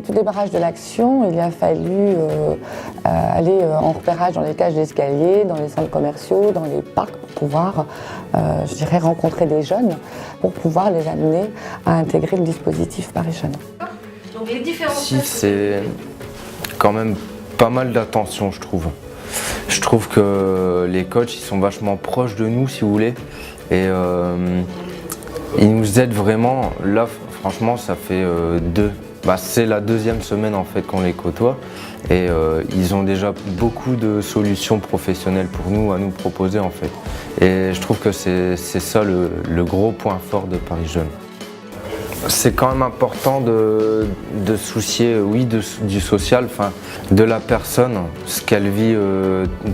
tout démarrage de l'action, il a fallu aller en repérage dans les cages d'escalier, dans les centres commerciaux, dans les parcs pour pouvoir, je dirais, rencontrer des jeunes, pour pouvoir les amener à intégrer le dispositif Paris Jeunes. Donc les différents Si, c'est quand même pas mal d'attention, je trouve. Je trouve que les coachs, ils sont vachement proches de nous, si vous voulez, et ils nous aident vraiment. Là, franchement, ça fait c'est la deuxième semaine en fait qu'on les côtoie, et ils ont déjà beaucoup de solutions professionnelles pour nous à nous proposer en fait. Et je trouve que c'est ça le gros point fort de Paris Jeunes. C'est quand même important de soucier, oui, du social, de la personne, ce qu'elle vit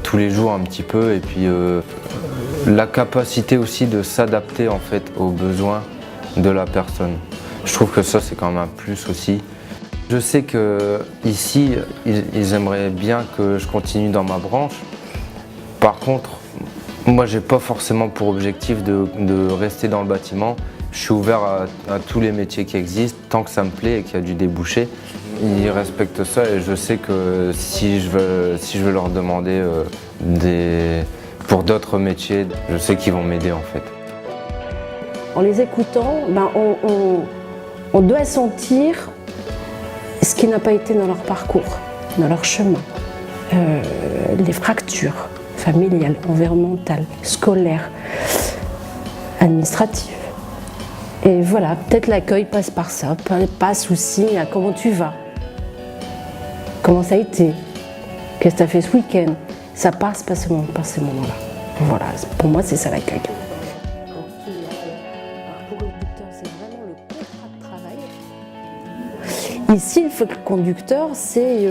tous les jours un petit peu, et puis la capacité aussi de s'adapter en fait aux besoins de la personne. Je trouve que ça c'est quand même un plus aussi. Je sais que ici ils aimeraient bien que je continue dans ma branche. Par contre, moi j'ai pas forcément pour objectif de rester dans le bâtiment. Je suis ouvert à tous les métiers qui existent, tant que ça me plaît et qu'il y a du débouché. Ils respectent ça, et je sais que si je veux leur demander pour d'autres métiers, je sais qu'ils vont m'aider en fait. En les écoutant, on doit sentir ce qui n'a pas été dans leur parcours, dans leur chemin. Les fractures familiales, environnementales, scolaires, administratives. Et voilà, peut-être l'accueil passe par ça, pas souci à comment tu vas, comment ça a été, qu'est-ce que tu as fait ce week-end. Ça passe par ces moments-là. Voilà, pour moi, c'est ça l'accueil. Pour le conducteur, c'est vraiment le contrat de travail. Ici, le conducteur, c'est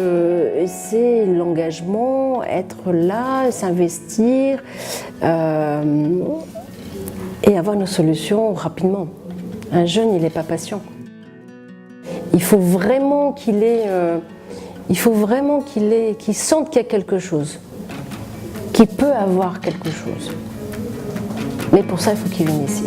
l'engagement, être là, s'investir et avoir une solution rapidement. Un jeune, il n'est pas patient. Il faut vraiment qu'il sente qu'il y a quelque chose, qu'il peut avoir quelque chose. Mais pour ça, il faut qu'il vienne ici.